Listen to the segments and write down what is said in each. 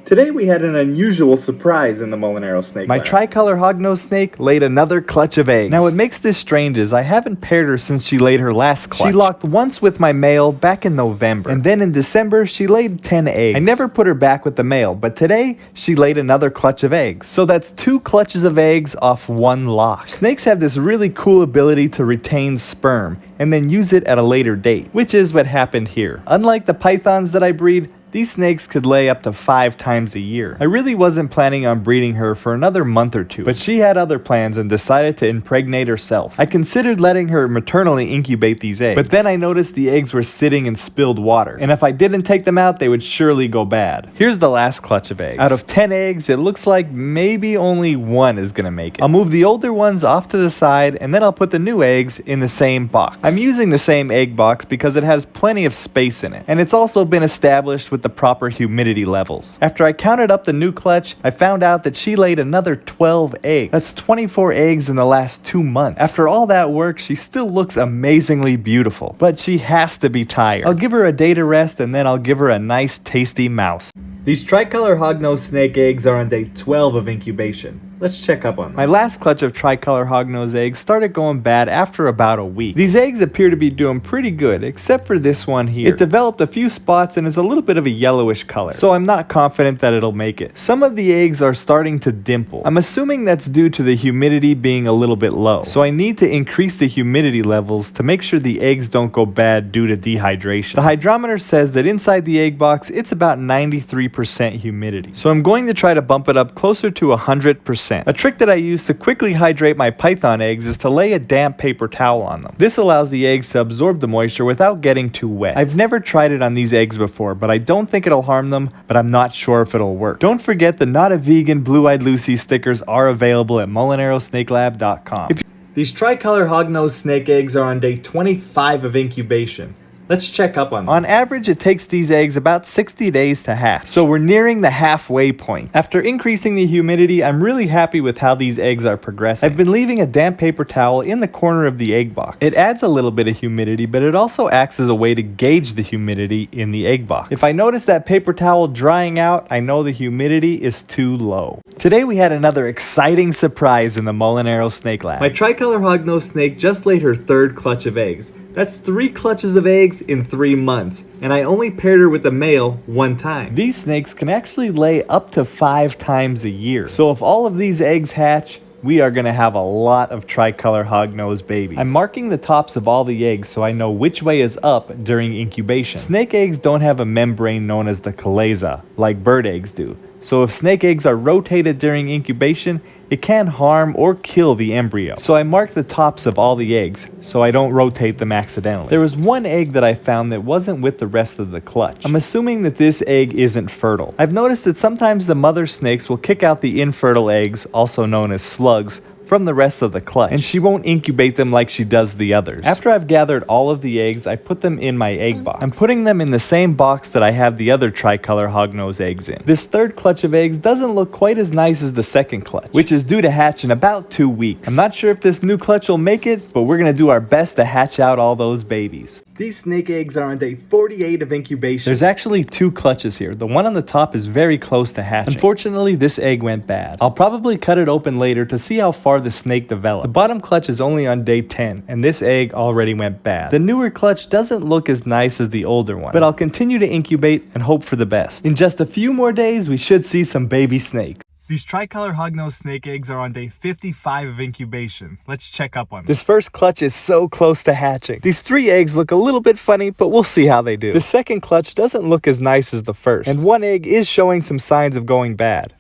Today we had an unusual surprise in the Molinero snake My lab. Tricolor Hognose snake laid another clutch of eggs. Now what makes this strange is I haven't paired her since she laid her last clutch. She locked once with my male back in November, and then in December she laid 10 eggs. I never put her back with the male, but today she laid another clutch of eggs. So that's 2 clutches of eggs off 1 lock. Snakes have this really cool ability to retain sperm and then use it at a later date, which is what happened here. Unlike the pythons that I breed, these snakes could lay up to 5 times a year. I really wasn't planning on breeding her for another month or 2, but she had other plans and decided to impregnate herself. I considered letting her maternally incubate these eggs, but then I noticed the eggs were sitting in spilled water, and if I didn't take them out, they would surely go bad. Here's the last clutch of eggs. Out of 10 eggs, it looks like maybe only 1 is gonna make it. I'll move the older ones off to the side, and then I'll put the new eggs in the same box. I'm using the same egg box because it has plenty of space in it, and it's also been established with the proper humidity levels. After I counted up the new clutch, I found out that she laid another 12 eggs. That's 24 eggs in the last 2 months. After all that work, she still looks amazingly beautiful, but she has to be tired. I'll give her a day to rest, and then I'll give her a nice tasty mouse. These Tricolor Hognose snake eggs are on day 12 of incubation. Let's check up on them. My last clutch of Tricolor Hognose eggs started going bad after about a week. These eggs appear to be doing pretty good, except for this one here. It developed a few spots and is a little bit of a yellowish color, so I'm not confident that it'll make it. Some of the eggs are starting to dimple. I'm assuming that's due to the humidity being a little bit low, so I need to increase the humidity levels to make sure the eggs don't go bad due to dehydration. The hydrometer says that inside the egg box, it's about 93% humidity, so I'm going to try to bump it up closer to 100%. A trick that I use to quickly hydrate my python eggs is to lay a damp paper towel on them. This allows the eggs to absorb the moisture without getting too wet. I've never tried it on these eggs before, but I don't think it'll harm them, but I'm not sure if it'll work. Don't forget the Not a Vegan Blue-Eyed Lucy stickers are available at MolineroSnakeLab.com. These Tricolor Hognose snake eggs are on day 25 of incubation. Let's check up on them. On average, it takes these eggs about 60 days to hatch, so we're nearing the halfway point. After increasing the humidity, I'm really happy with how these eggs are progressing. I've been leaving a damp paper towel in the corner of the egg box. It adds a little bit of humidity, but it also acts as a way to gauge the humidity in the egg box. If I notice that paper towel drying out, I know the humidity is too low. Today we had another exciting surprise in the Molinero Snake Lab. My Tricolor Hognose snake just laid her 3rd clutch of eggs. That's 3 clutches of eggs in 3 months, and I only paired her with a male 1 time. These snakes can actually lay up to 5 times a year. So if all of these eggs hatch, we are going to have a lot of Tricolor Hognose babies. I'm marking the tops of all the eggs so I know which way is up during incubation. Snake eggs don't have a membrane known as the chalaza, like bird eggs do. So if snake eggs are rotated during incubation, it can harm or kill the embryo. So I mark the tops of all the eggs so I don't rotate them accidentally. There was 1 egg that I found that wasn't with the rest of the clutch. I'm assuming that this egg isn't fertile. I've noticed that sometimes the mother snakes will kick out the infertile eggs, also known as slugs, from the rest of the clutch, and she won't incubate them like she does the others. After I've gathered all of the eggs, I put them in my egg box. I'm putting them in the same box that I have the other Tricolor Hognose eggs in. This 3rd clutch of eggs doesn't look quite as nice as the 2nd clutch, which is due to hatch in about 2 weeks. I'm not sure if this new clutch will make it, but we're gonna do our best to hatch out all those babies. These snake eggs are on day 48 of incubation. There's actually 2 clutches here. The one on the top is very close to hatching. Unfortunately, this egg went bad. I'll probably cut it open later to see how far the snake developed. The bottom clutch is only on day 10, and this egg already went bad. The newer clutch doesn't look as nice as the older one, but I'll continue to incubate and hope for the best. In just a few more days, we should see some baby snakes. These Tricolor Hognose snake eggs are on day 55 of incubation. Let's check up on them. This first clutch is so close to hatching. These 3 eggs look a little bit funny, but we'll see how they do. The 2nd clutch doesn't look as nice as the first, and 1 egg is showing some signs of going bad.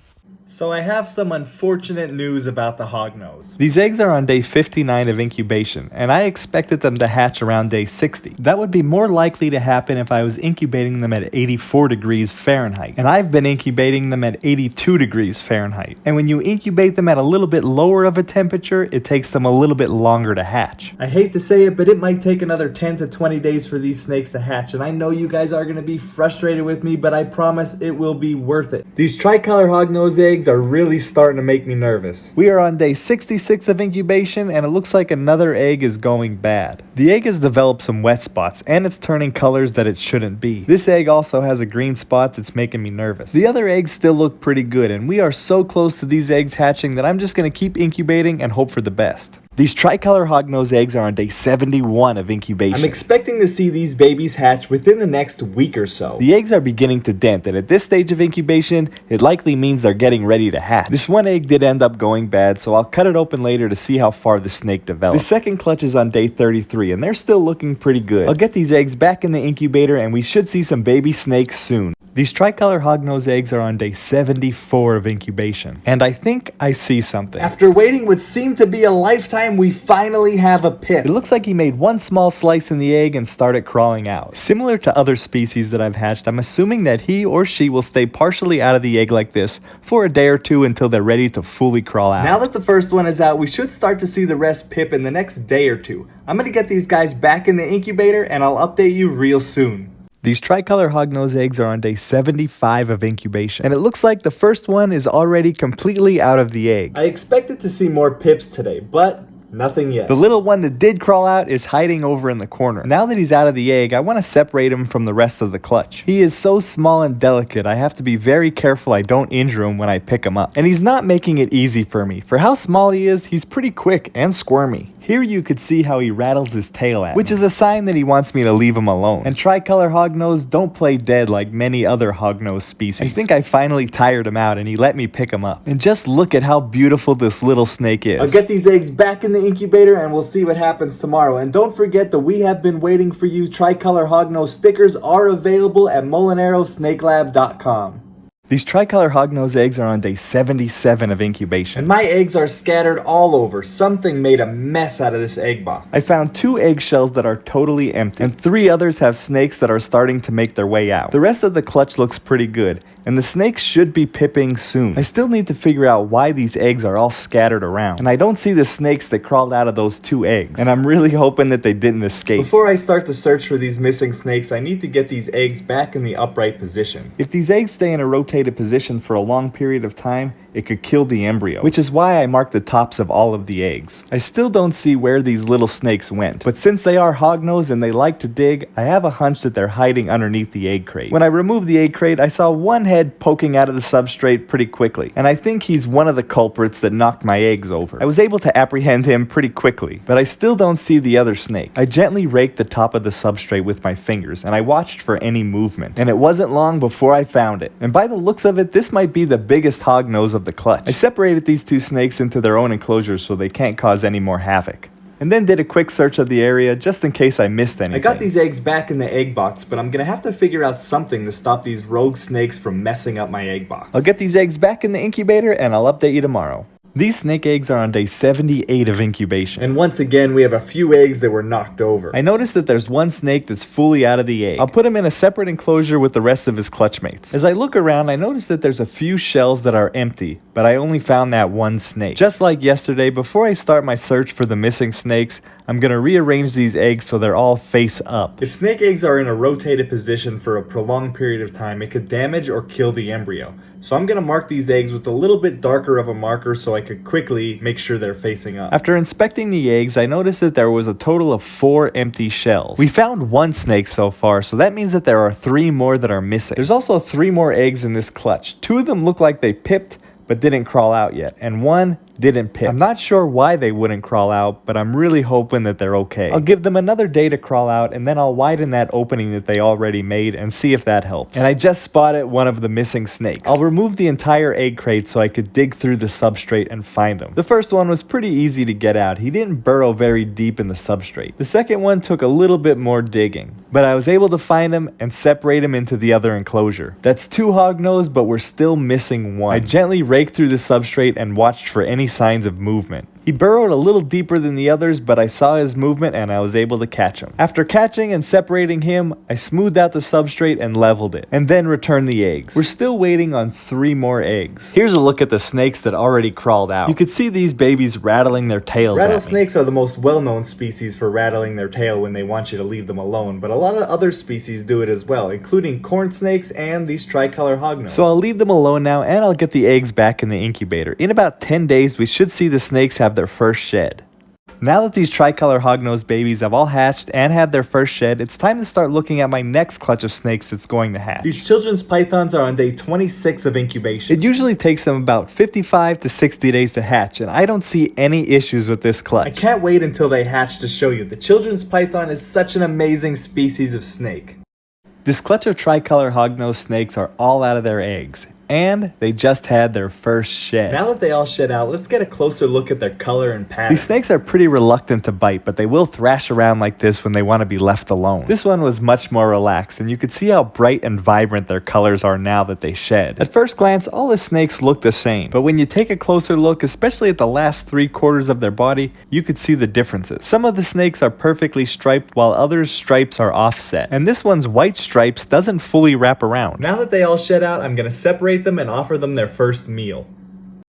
So I have some unfortunate news about the hognose. These eggs are on day 59 of incubation, and I expected them to hatch around day 60. That would be more likely to happen if I was incubating them at 84 degrees Fahrenheit, and I've been incubating them at 82 degrees Fahrenheit. And when you incubate them at a little bit lower of a temperature, it takes them a little bit longer to hatch. I hate to say it, but it might take another 10 to 20 days for these snakes to hatch, and I know you guys are going to be frustrated with me, but I promise it will be worth it. These Tricolor Hognose eggs eggs are really starting to make me nervous. We are on day 66 of incubation, and it looks like another egg is going bad. The egg has developed some wet spots, and it's turning colors that it shouldn't be. This egg also has a green spot that's making me nervous. The other eggs still look pretty good, and we are so close to these eggs hatching that I'm just going to keep incubating and hope for the best. These Tricolor Hognose eggs are on day 71 of incubation. I'm expecting to see these babies hatch within the next week or so. The eggs are beginning to dent, and at this stage of incubation, it likely means they're getting ready to hatch. This one egg did end up going bad, so I'll cut it open later to see how far the snake develops. The second clutch is on day 33, and they're still looking pretty good. I'll get these eggs back in the incubator, and we should see some baby snakes soon. These Tricolor Hognose eggs are on day 74 of incubation, and I think I see something. After waiting what seemed to be a lifetime, we finally have a pip. It looks like he made one small slice in the egg and started crawling out. Similar to other species that I've hatched, I'm assuming that he or she will stay partially out of the egg like this for a day or two until they're ready to fully crawl out. Now that the first one is out, we should start to see the rest pip in the next day or two. I'm gonna get these guys back in the incubator and I'll update you real soon. These Tricolor Hognose eggs are on day 75 of incubation, and it looks like the first one is already completely out of the egg. I expected to see more pips today, but nothing yet. The little one that did crawl out is hiding over in the corner. Now that he's out of the egg, I want to separate him from the rest of the clutch. He is so small and delicate, I have to be very careful I don't injure him when I pick him up. And he's not making it easy for me. For how small he is, he's pretty quick and squirmy. Here you could see how he rattles his tail at me, which is a sign that he wants me to leave him alone. And Tricolor Hognose don't play dead like many other hognose species. I think I finally tired him out and he let me pick him up. And just look at how beautiful this little snake is. I'll get these eggs back in the incubator and we'll see what happens tomorrow. And don't forget that we have been waiting for you. Tricolor Hognose stickers are available at MolineroSnakeLab.com. These Tricolor Hognose eggs are on day 77 of incubation. And my eggs are scattered all over. Something made a mess out of this egg box. I found 2 eggshells that are totally empty, and 3 others have snakes that are starting to make their way out. The rest of the clutch looks pretty good, and the snakes should be pipping soon. I still need to figure out why these eggs are all scattered around, and I don't see the snakes that crawled out of those 2 eggs, and I'm really hoping that they didn't escape. Before I start the search for these missing snakes, I need to get these eggs back in the upright position. If these eggs stay in a rotated position for a long period of time, it could kill the embryo, which is why I marked the tops of all of the eggs. I still don't see where these little snakes went, but since they are hognose and they like to dig, I have a hunch that they're hiding underneath the egg crate. When I removed the egg crate, I saw one head poking out of the substrate pretty quickly, and I think he's one of the culprits that knocked my eggs over. I was able to apprehend him pretty quickly, but I still don't see the other snake. I gently raked the top of the substrate with my fingers, and I watched for any movement, and it wasn't long before I found it. And by the looks of it, this might be the biggest hognose of the clutch. I separated these 2 snakes into their own enclosures so they can't cause any more havoc, and then did a quick search of the area just in case I missed anything. I got these eggs back in the egg box, but I'm gonna have to figure out something to stop these rogue snakes from messing up my egg box. I'll get these eggs back in the incubator and I'll update you tomorrow. These snake eggs are on day 78 of incubation. And once again, we have a few eggs that were knocked over. I noticed that there's one snake that's fully out of the egg. I'll put him in a separate enclosure with the rest of his clutch mates. As I look around, I notice that there's a few shells that are empty, but I only found that one snake. Just like yesterday, before I start my search for the missing snakes, I'm gonna rearrange these eggs so they're all face up. If snake eggs are in a rotated position for a prolonged period of time, it could damage or kill the embryo. So I'm gonna mark these eggs with a little bit darker of a marker so I could quickly make sure they're facing up. After inspecting the eggs, I noticed that there was a total of 4 empty shells. We found 1 snake so far, so that means that there are 3 more that are missing. There's also 3 more eggs in this clutch. 2 of them look like they pipped, but didn't crawl out yet, and 1 didn't pip. I'm not sure why they wouldn't crawl out, but I'm really hoping that they're okay. I'll give them another day to crawl out, and then I'll widen that opening that they already made and see if that helps. And I just spotted one of the missing snakes. I'll remove the entire egg crate so I could dig through the substrate and find him. The first one was pretty easy to get out. He didn't burrow very deep in the substrate. The second one took a little bit more digging, but I was able to find him and separate him into the other enclosure. That's 2 hognose, but we're still missing 1. I gently raked through the substrate and watched for any signs of movement. He burrowed a little deeper than the others, but I saw his movement and I was able to catch him. After catching and separating him, I smoothed out the substrate and leveled it, and then returned the eggs. We're still waiting on 3 more eggs. Here's a look at the snakes that already crawled out. You could see these babies rattling their tails at me. Rattlesnakes are the most well-known species for rattling their tail when they want you to leave them alone, but a lot of other species do it as well, including corn snakes and these Tricolor Hognose. So I'll leave them alone now, and I'll get the eggs back in the incubator. In about 10 days, we should see the snakes have their first shed. Now that these Tricolor Hognose babies have all hatched and had their first shed, it's time to start looking at my next clutch of snakes that's going to hatch. These children's pythons are on day 26 of incubation. It usually takes them about 55 to 60 days to hatch, and I don't see any issues with this clutch. I can't wait until they hatch to show you. The children's python is such an amazing species of snake. This clutch of Tricolor Hognose snakes are all out of their eggs, and they just had their first shed. Now that they all shed out, let's get a closer look at their color and pattern. These snakes are pretty reluctant to bite, but they will thrash around like this when they want to be left alone. This one was much more relaxed, and you could see how bright and vibrant their colors are now that they shed. At first glance, all the snakes look the same, but when you take a closer look, especially at the last 3/4 of their body, you could see the differences. Some of the snakes are perfectly striped, while others' stripes are offset, and this one's white stripes doesn't fully wrap around. Now that they all shed out, I'm going to separate them and offer them their first meal.